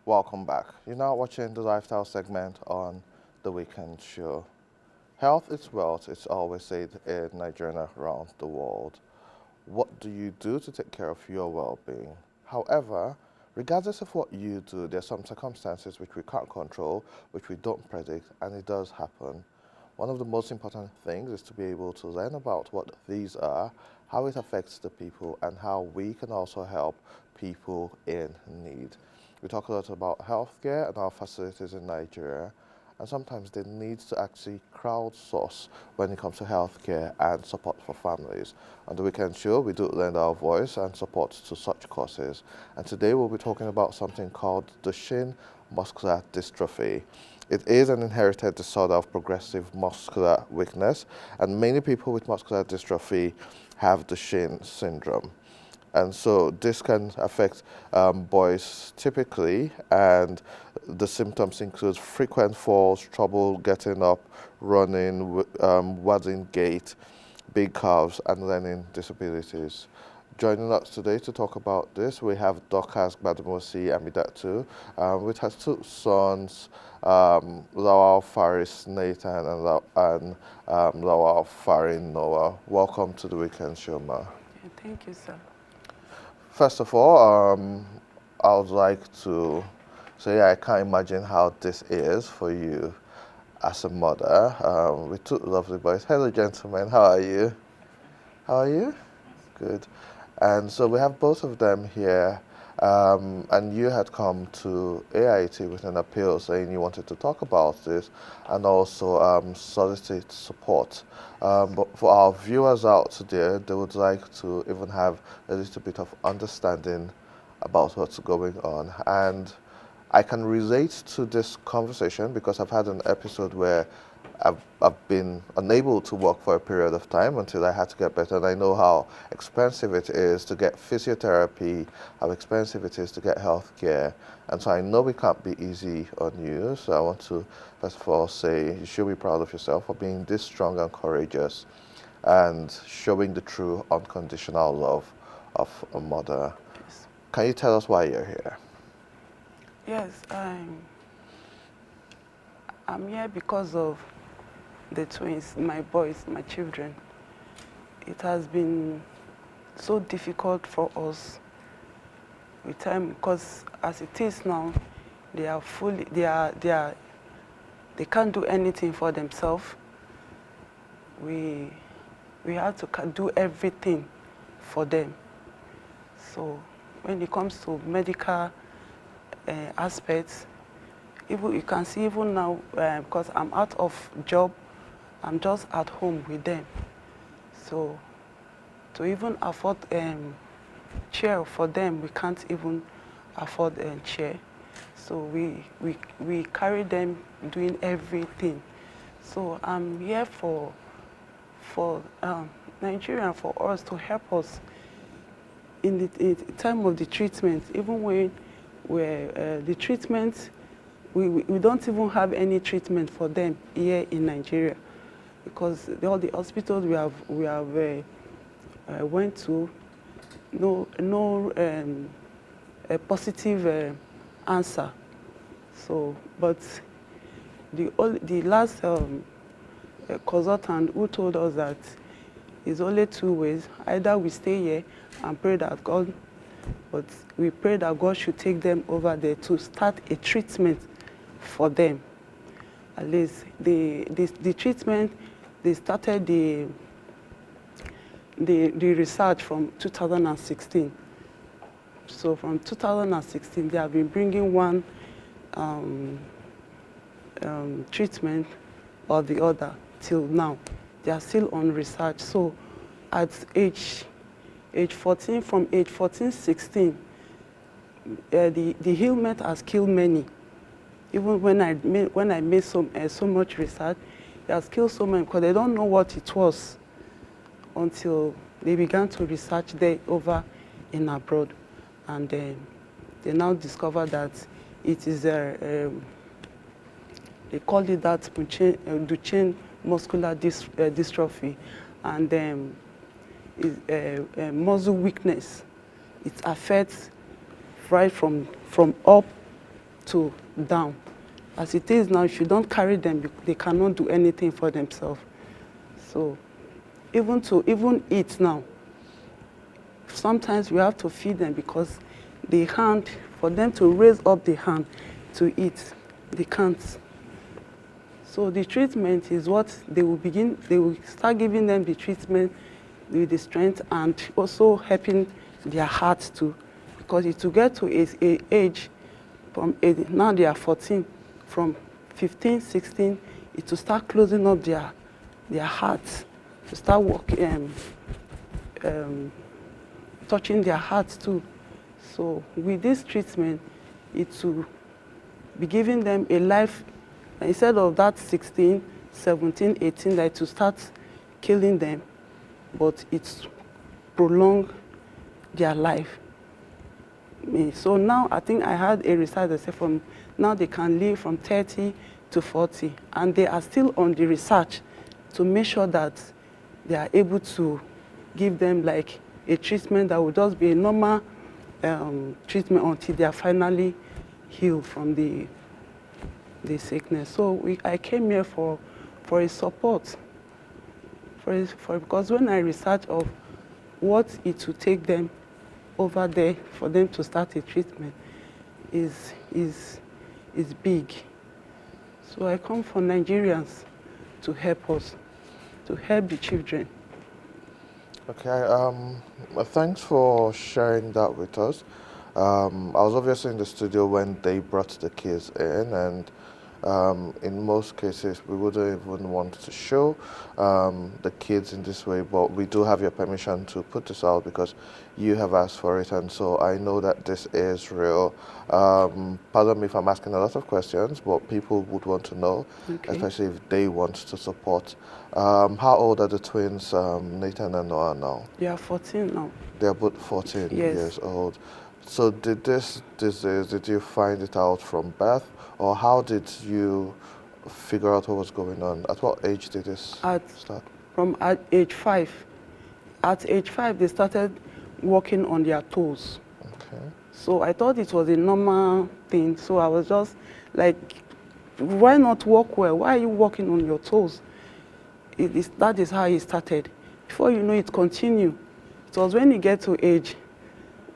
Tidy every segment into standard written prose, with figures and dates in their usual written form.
Welcome back. You're now watching the lifestyle segment on The Weekend Show. Health is wealth, it's always said in Nigeria and around the world. What do you do to take care of your well-being? However, regardless of what you do, there are some circumstances which we can't control, which we don't predict, and it does happen. One of the most important things is to be able to learn about what these are, how it affects the people, and how we can also help people in need. We talk a lot about healthcare and our facilities in Nigeria, and sometimes they need to actually crowdsource when it comes to healthcare and support for families. On the Weekend Show, we do lend our voice and support to such causes. And today we'll be talking about something called Duchenne muscular dystrophy. It is an inherited disorder of progressive muscular weakness, and many people with muscular dystrophy have Duchenne syndrome. And so this can affect boys typically, and the symptoms include frequent falls, trouble getting up, running, waddling gait, big calves, and learning disabilities. Joining us today to talk about this, we have Dorcas Gbademosi Amidatu, which has two sons, Lawal Faris Nathan and Lawal Farin Noah. Welcome to the Weekend Show, Ma. Yeah, thank you, sir. First of all, I would like to say I can't imagine how this is for you as a mother with two lovely boys. Hello, gentlemen. How are you? How are you? Good. And so we have both of them here, and you had come to AIT with an appeal saying you wanted to talk about this and also solicit support. But for our viewers out there, they would like to even have a little bit of understanding about what's going on. And I can relate to this conversation because I've had an episode where I've been unable to work for a period of time until I had to get better. And I know how expensive it is to get physiotherapy, how expensive it is to get health care. And so I know it can't be easy on you. So I want to, first of all, say you should be proud of yourself for being this strong and courageous and showing the true unconditional love of a mother. Yes. Can you tell us why you're here? Yes, I'm here because of the twins, my boys, my children. It has been so difficult for us with time because as it is now, they are fully, they can't do anything for themselves. We have to do everything for them. So when it comes to medical aspects, even you can see even now because I'm out of job, I'm just at home with them. So to even afford chair for them, we can't even afford a chair. So we carry them doing everything. So I'm here for Nigeria, for us to help us in the time of the treatment, even when the treatment, we don't even have any treatment for them here in Nigeria because all the hospitals we have went to, no a positive answer. So, but the last consultant who told us that it's only two ways: either we stay here and pray that God, but we pray that God should take them over there to start a treatment for them. At least the treatment, they started the research from 2016. So from 2016, they have been bringing one treatment or the other till now. They are still on research. So at age 14, from age 14, 16, the ailment has killed many. Even when I made so much research, it has killed so many because they don't know what it was until they began to research there over in abroad, and they now discover that it is they call it that Duchenne muscular dystrophy, and muscle weakness. It affects right from up to down. As it is now, if you don't carry them, they cannot do anything for themselves. So even eat now, sometimes we have to feed them because the hand, for them to raise up the hand to eat, they can't. So the treatment is what they will start giving them the treatment with the strength and also helping their heart too. Because it will get to a age, now they are 14, from 15, 16, it will start closing up their hearts, to start working, touching their hearts too. So with this treatment, it will be giving them a life. Instead of that 16, 17, 18, that to start killing them, but it's prolong their life. So now I think I had a research that said from now they can live from 30 to 40, and they are still on the research to make sure that they are able to give them like a treatment that will just be a normal treatment until they are finally healed from the sickness. So I came here for a support, because when I research of what it will take them over there for them to start a treatment is big. So I come for Nigerians to help us, to help the children. Okay, thanks for sharing that with us. I was obviously in the studio when they brought the kids in, and in most cases we wouldn't even want to show the kids in this way, but we do have your permission to put this out because you have asked for it, and so I know that this is real. Pardon me if I'm asking a lot of questions, but people would want to know, Okay. especially if they want to support. How old are the twins, Nathan and Noah, now? They are 14 now. They're both 14 Yes. years old. So did this disease, did you find it out from birth, or how did you figure out what was going on? At what age did this start? From age 5. At age 5, they started walking on their toes. Okay. So I thought it was a normal thing. So I was just like, why not walk well? Why are you walking on your toes? That is how it started. Before you know it, continue. It was when you get to age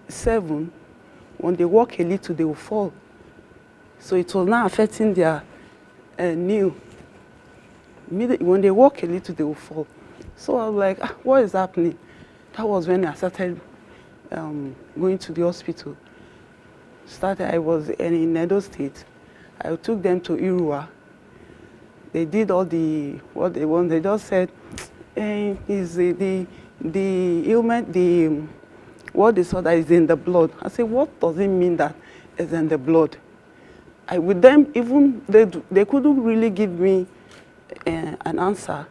7, when they walk a little, they will fall. So it was now affecting their knee. When they walk a little, they will fall. So I was like, what is happening? That was when I started going to the hospital. I was in Edo State. I took them to Irua. They did all what they want. They just said, is the ailment, what they saw that is in the blood. I said, what does it mean that is in the blood? With them, even they couldn't really give me an answer.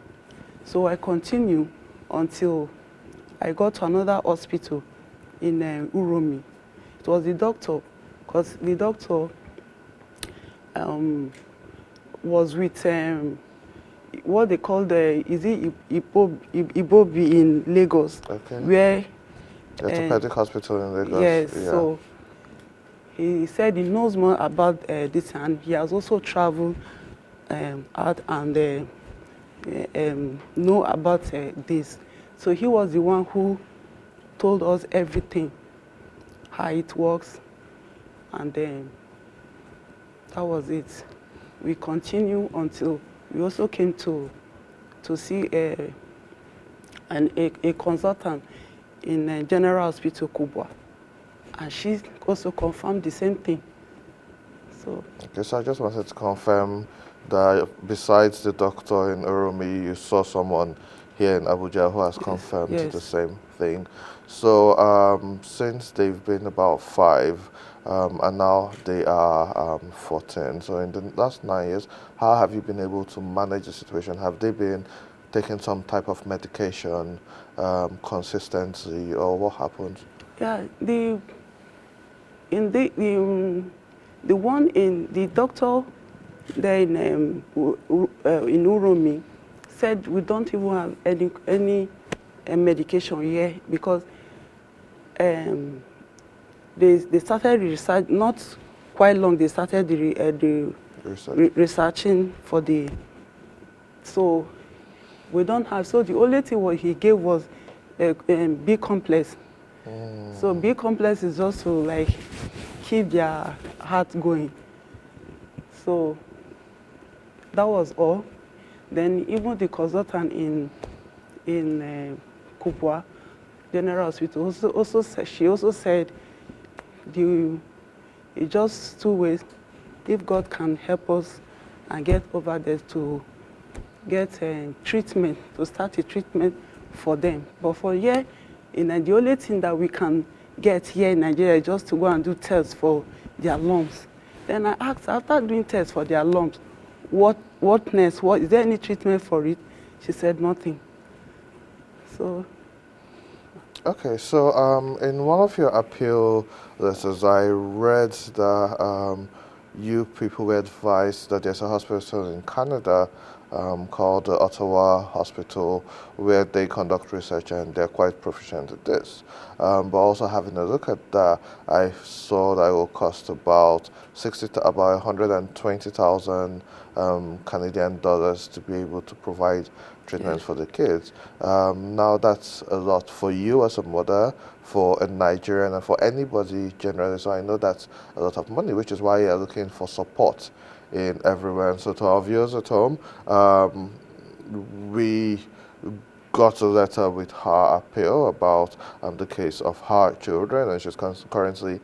So I continued until I got to another hospital in Uromi. It was the doctor, because the doctor was with what they call Ibobi in Lagos, Okay. where Orthopedic hospital in Lagos. yes, Yeah. so he said he knows more about this, and he has also traveled out and know about this. So he was the one who told us everything, how it works, and then that was it. We continued until we also came to see a consultant in General Hospital Kubwa, and she also confirmed the same thing. So Okay, so I just wanted to confirm that besides the doctor in Uromi, you saw someone here in Abuja who has confirmed yes. the same thing. So since they've been about 5, and now they are 14, so in the last 9 years, how have you been able to manage the situation? Have they been taking some type of medication consistently, or what happened? yeah, the one in the doctor there in Uromi said we don't even have any medication here, because they started research not quite long. They started the Research. researching for the. So we don't have. So the only thing what he gave was B complex. So B complex is just to like keep their heart going. So that was all. Then even the consultant in Kubwa General Hospital also said, she also said it's just two ways. If God can help us and get over there to get treatment, to start a treatment for them. But for here, the only thing that we can get here in Nigeria is just to go and do tests for their lumps. Then I asked, after doing tests for their lumps, what next? Is there any treatment for it? She said nothing. So. Okay, so in one of your appeal letters, I read that you people were advised that there's a hospital in Canada called the Ottawa Hospital where they conduct research and they're quite proficient at this. But also having a look at that, I saw that it will cost about about 120,000 Canadian dollars to be able to provide treatments for the kids. Now that's a lot for you as a mother, for a Nigerian, and for anybody generally. So I know that's a lot of money, which is why you're looking for support in everywhere. And so to our viewers at home, we got a letter with her appeal about the case of her children, and she's currently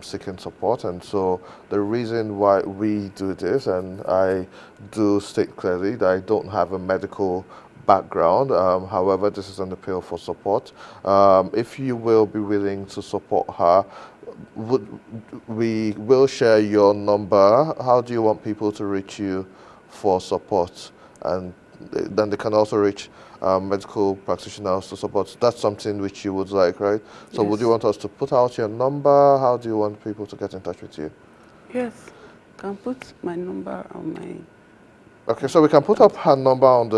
seeking support. And so the reason why we do this, and I do state clearly that I don't have a medical background, however, this is an appeal for support. If you will be willing to support her, we will share your number. How do you want people to reach you for support? And then they can also reach medical practitioners to support. That's something which you would like, right? So Yes. Would you want us to put out your number? How do you want people to get in touch with you? Yes, can put my number on my. Okay, so we can put up her number on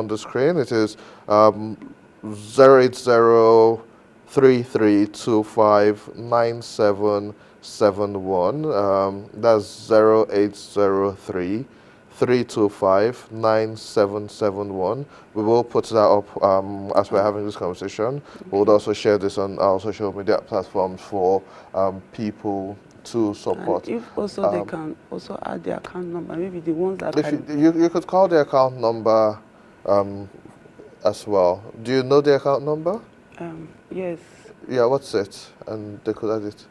the screen. It is 08033259771. That's 0803-325-9771. We will put that up as we're having this conversation. We'll also share this on our social media platforms for people to support. And if also they can also add their account number, maybe the ones that can. You could call the account number as well. Do you know the account number? Yes. Yeah, what's it? And they could add it.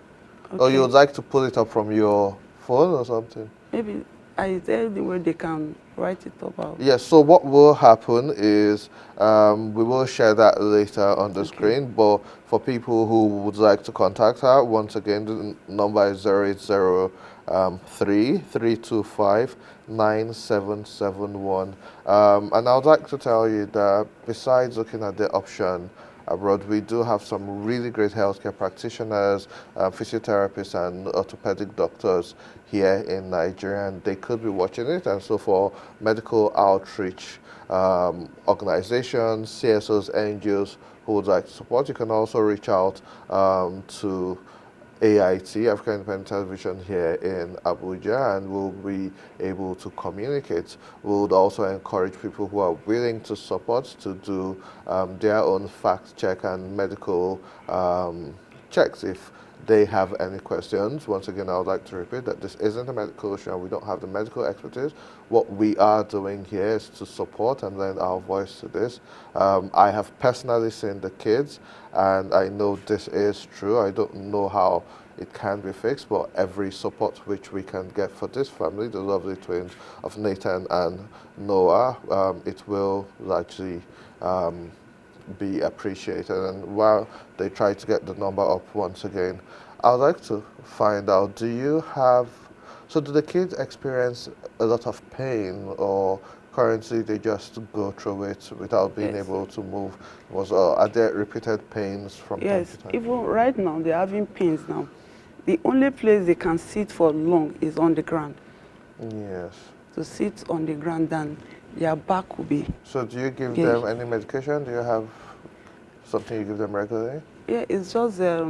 Okay. Or you would like to pull it up from your phone or something? Maybe is there any way they can write it up out? Yes, so what will happen is we will share that later on the screen, but for people who would like to contact her, once again, the number is 0803-325-9771. And I would like to tell you that besides looking at the option abroad, we do have some really great healthcare practitioners, physiotherapists, and orthopedic doctors here in Nigeria, and they could be watching it. And so for medical outreach organizations, CSOs, NGOs who would like to support, you can also reach out to AIT, African Independent Television, here in Abuja, and we'll be able to communicate. We would also encourage people who are willing to support to do their own fact check and medical checks if they have any questions. Once again, I would like to repeat that this isn't a medical show and we don't have the medical expertise. What we are doing here is to support and lend our voice to this. I have personally seen the kids and I know this is true. I don't know how it can be fixed, but every support which we can get for this family, the lovely twins of Nathan and Noah, it will largely be appreciated. And while they try to get the number up once again, I'd like to find out, do the kids experience a lot of pain, or currently they just go through it without being able to move? Are there repeated pains from time to time? Even right now they're having pains now. The only place they can sit for long is on the ground. Yes. To sit on the ground, then their back will be. So do you give them any medication? Do you have something you give them regularly? Yeah, it's just a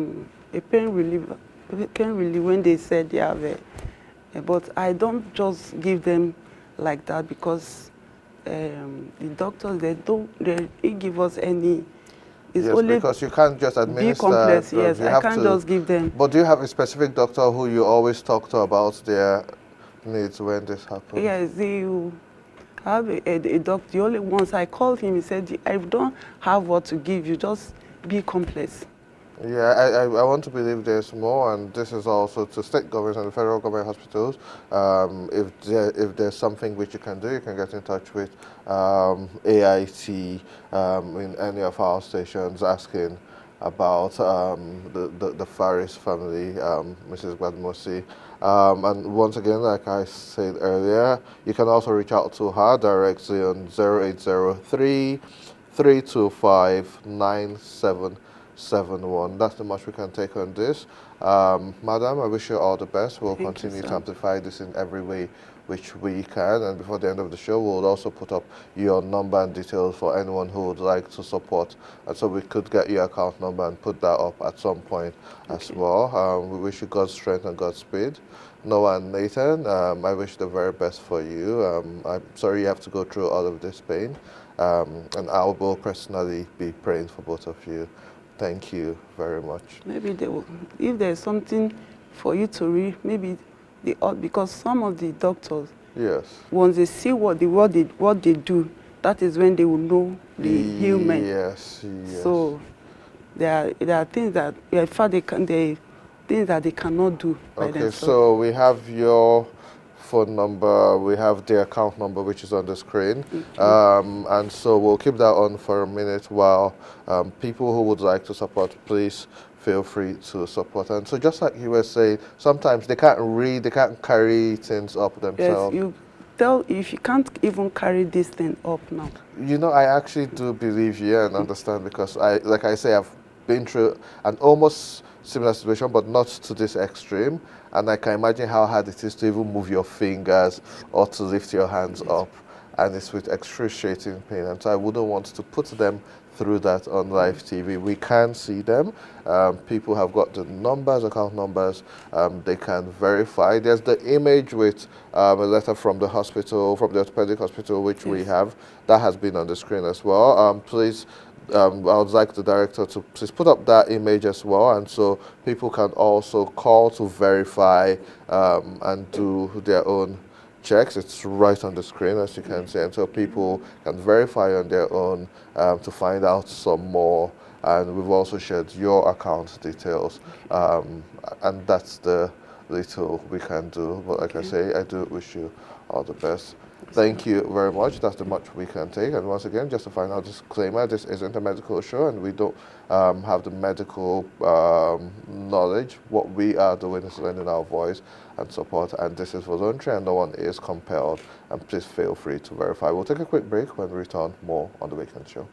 pain reliever taken relief when they said they have but I don't just give them like that because the doctors, they give us any, it's Yes, only because you can't just B administer complex, drugs. yes, You I have can't to. just give them. But do you have a specific doctor who you always talk to about their needs when this happens? Yes, you have a doctor. The only once I called him, he said, I don't have what to give you, just B complex. Yeah, I want to believe there's more, and this is also to state governments and federal government hospitals. If there's something which you can do, you can get in touch with AIT in any of our stations asking about the Faris family, Mrs. Badmosi. And once again, like I said earlier, you can also reach out to her directly on 0803 325 9771. That's the much we can take on this. Madam, I wish you all the best. We'll Thank you, continue to sir. amplify this in every way which we can. And before the end of the show, we'll also put up your number and details for anyone who would like to support. And so we could get your account number and put that up at some point as well. We wish you God's strength and God's speed. Noah and Nathan, I wish the very best for you. I'm sorry you have to go through all of this pain. And I will personally be praying for both of you. Thank you very much. Maybe they will, if there's something for you to read, maybe because some of the doctors, Yes. once they see what they do, that is when they will know the ailment. Yes, yes. So there are things that, in fact, things that they cannot do by Okay, themselves. so we have your phone number, we have the account number which is on the screen. And so we'll keep that on for a minute while people who would like to support, please feel free to support. And so just like you were saying, sometimes they can't read, they can't carry things up themselves. Yes, if you can't even carry this thing up now. You know, I actually do believe you and understand because like I say, I've been through an almost similar situation, but not to this extreme. And I can imagine how hard it is to even move your fingers or to lift your hands up. And it's with excruciating pain. And so I wouldn't want to put them through that on live TV. We can see them. People have got the numbers, account numbers. They can verify. There's the image with a letter from the hospital, from the orthopedic hospital, which we have. That has been on the screen as well. Please, I would like the director to please put up that image as well, and so people can also call to verify and do their own checks. It's right on the screen, as you can see, and so people can verify on their own to find out some more. And we've also shared your account details, and that's the little we can do. But like I say, I do wish you all the best. Thank you very much. That's the much we can take. And once again, just a final disclaimer, this isn't a medical show and we don't have the medical knowledge. What we are doing is lending our voice and support, and this is voluntary and no one is compelled. And please feel free to verify. We'll take a quick break. When we return, more on The Weekend Show.